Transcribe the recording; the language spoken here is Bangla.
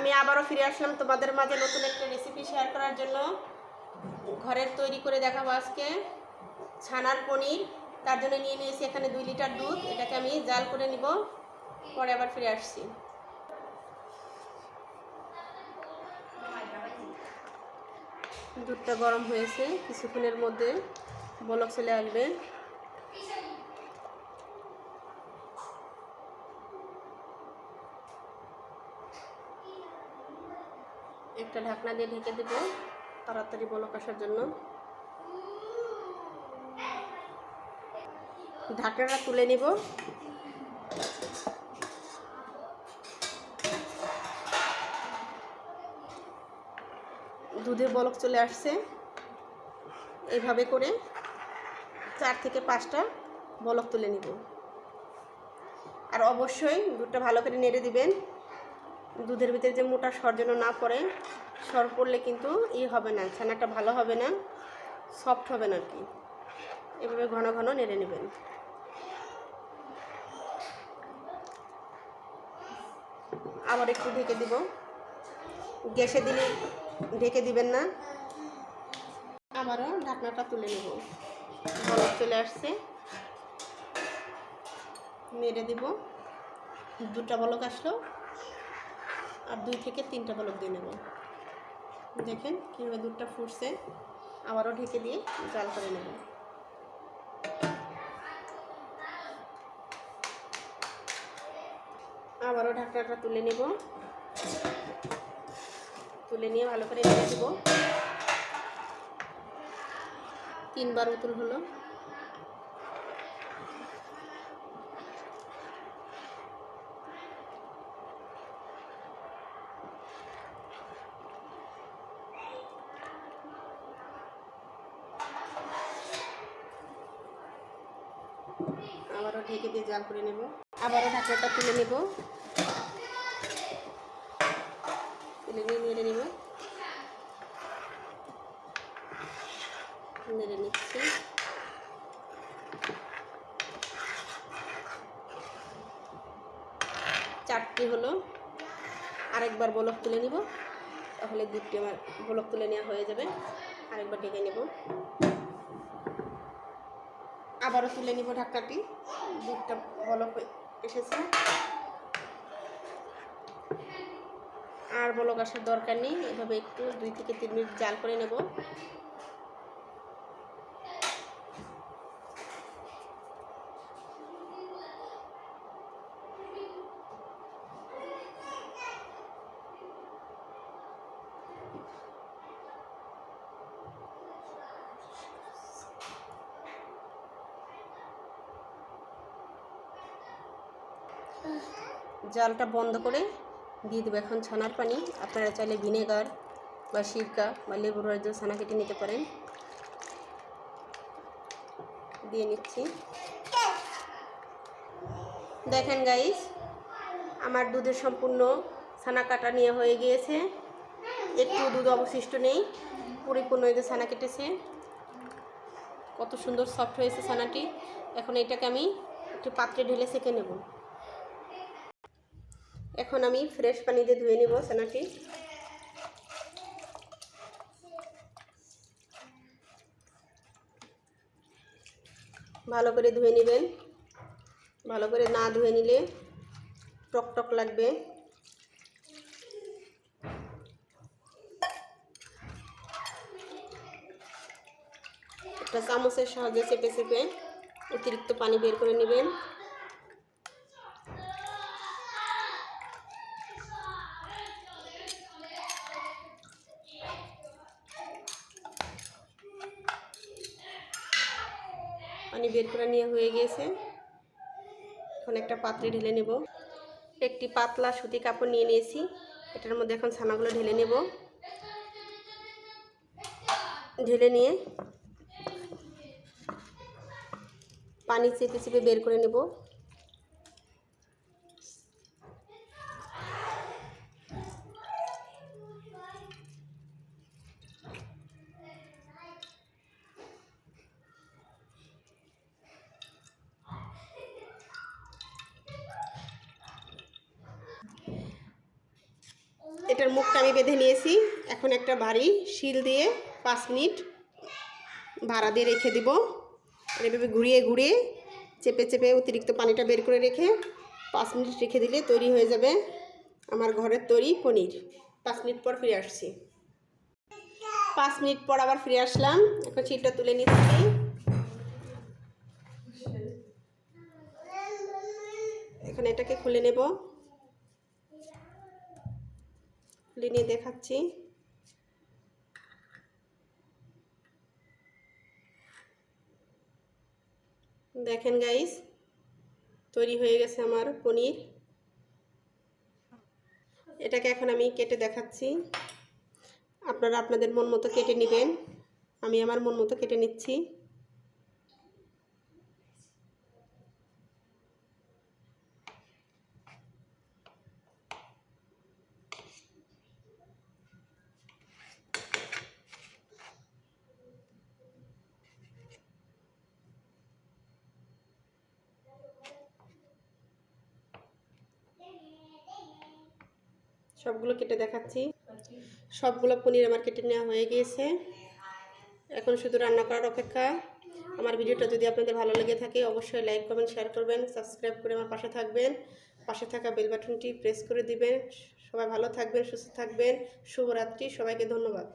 আমি আবারও ফিরে আসলাম তোমাদের মাঝে নতুন একটা রেসিপি শেয়ার করার জন্য। ঘরের তৈরি করে দেখাবো আজকে ছানার পনির। তার জন্য নিয়ে নিয়েছি এখানে 2 লিটার দুধ। এটাকে আমি জাল করে নিব, পরে আবার ফিরে আসছি। দুধটা গরম হয়েছে, কিছুক্ষণের মধ্যে বলক চলে আসবে। একটা ঢাকনা দিয়ে ঢেকে দেব তাড়াতাড়ি বলক আসার জন্য। ঢাকনাটা তুলে নিব। দুধে বলক চলে আসছে। এইভাবে করে 4 থেকে 5টা বলক তুলে নিব। আর অবশ্যই দুধটা ভালো করে নেড়ে দিবেন। দুধের ভিতরে যে মোটা সর যেন না পড়ে, সর পড়লে কিন্তু হবে না, ছানাটা ভালো হবে না, সফট হবে না আর কি। এভাবে ঘন ঘন নেড়ে নেবেন। আবার একটু ঢেকে দিব। গ্যাসে দিলে ঢেকে দিবেন না। আবারও ঢাকনাটা তুলে নেব। বলক চলে আসছে, নেড়ে দিব। 2টা বলক আসলো, আর 2 থেকে 3টা বলক দিয়ে নেব। দেখেন কীভাবে দুধটা ফুটছে। আবারও ঢেকে দিয়ে জাল করে নেব। আবারও ঢাকনাটা তুলে নেব। তুলে নিয়ে ভালো করে নেড়ে দেব। 3বার উতুল হলো। আবারও ঢেকে দিয়ে জাল করে নেব। আবারও ঢাকনাটা তুলে নেব। তুলে নিয়ে নেড়ে নেব। নেড়ে নিচ্ছি। চারটি হলো। আরেকবার বলক তুলে নিব, তাহলে দুধটি আমার বলক তুলে নেওয়া হয়ে যাবে। আরেকবার ঢেকে নেব। আবারও তুলে নিব ঢাকনাটি। দুধটা বলক এসেছে, আর বলক আসার দরকার নেই। এভাবে একটু 2 থেকে 3 মিনিট জাল করে নেব। জালটা বন্ধ করে দিয়ে দেবো এখন ছানার পানি। আপনারা চাইলে ভিনেগার বা সিরকা বা লেবুর রস দিয়ে ছানা কেটে নিতে পারেন। দিয়ে নিচ্ছি। দেখেন গাইস, আমার দুধের সম্পূর্ণ ছানা কাটা নিয়ে হয়ে গিয়েছে। একটু দুধ অবশিষ্ট নেই, পরিপূর্ণ এই যে ছানা কেটেছে। কত সুন্দর সফট হয়েছে ছানাটি। এখন এটাকে আমি একটু পাত্রে ঢেলে সেঁকে নেব। এখন আমি ফ্রেশ পানি দিয়ে ধুয়ে নেব ছানাটি। ভালো করে ধুয়ে নেবেন। ভালো করে না ধুয়ে নিলে টক টক লাগবে। একটা চামচের সাহায্যে চেপে চেপে অতিরিক্ত পানি বের করে নেবেন। পানি বের করে নিয়ে হয়ে গিয়েছে। এখন একটা পাত্রে ঢেলে নেব। একটি পাতলা সুতি কাপড় নিয়ে নিয়েছি। এটার মধ্যে এখন ছানাগুলো ঢেলে নেব। ঢেলে নিয়ে পানি চেপে চেপে বের করে নেব। এটার মুখটা আমি বেঁধে নিয়েছি। এখন একটা ভারী শিল দিয়ে 5 মিনিট ভাড়া দিয়ে রেখে দিব। এভাবে ঘুরিয়ে ঘুরিয়ে চেপে চেপে অতিরিক্ত পানিটা বের করে রেখে 5 মিনিট রেখে দিলে তৈরি হয়ে যাবে আমার ঘরের তৈরি পনির। 5 মিনিট পর ফিরে আসছি। 5 মিনিট পর আবার ফিরে আসলাম। এখন শিলটা তুলে নিচ্ছি। এখন এটাকে খুলে নেব, খুলে নিয়ে দেখাচ্ছি। দেখেন গাইস, তৈরি হয়ে গেছে আমার পনির। এটাকে এখন আমি কেটে দেখাচ্ছি। আপনারা আপনাদের মন মতো কেটে নেবেন। আমি আমার মন মতো কেটে নিচ্ছি। সবগুলো কেটে দেখাচ্ছি। সবগুলো পনির আমার কেটে নেওয়া হয়ে গিয়েছে। এখন শুধু রান্না করার অপেক্ষা। আমার ভিডিওটা যদি আপনাদের ভালো লেগে থাকে অবশ্যই লাইক কমেন্ট শেয়ার করবেন, সাবস্ক্রাইব করে আমার পাশে থাকবেন। পাশে থাকা বেল বাটনটি প্রেস করে দিবেন। সবাই ভালো থাকবেন, সুস্থ থাকবেন। শুভরাত্রি, সবাইকে ধন্যবাদ।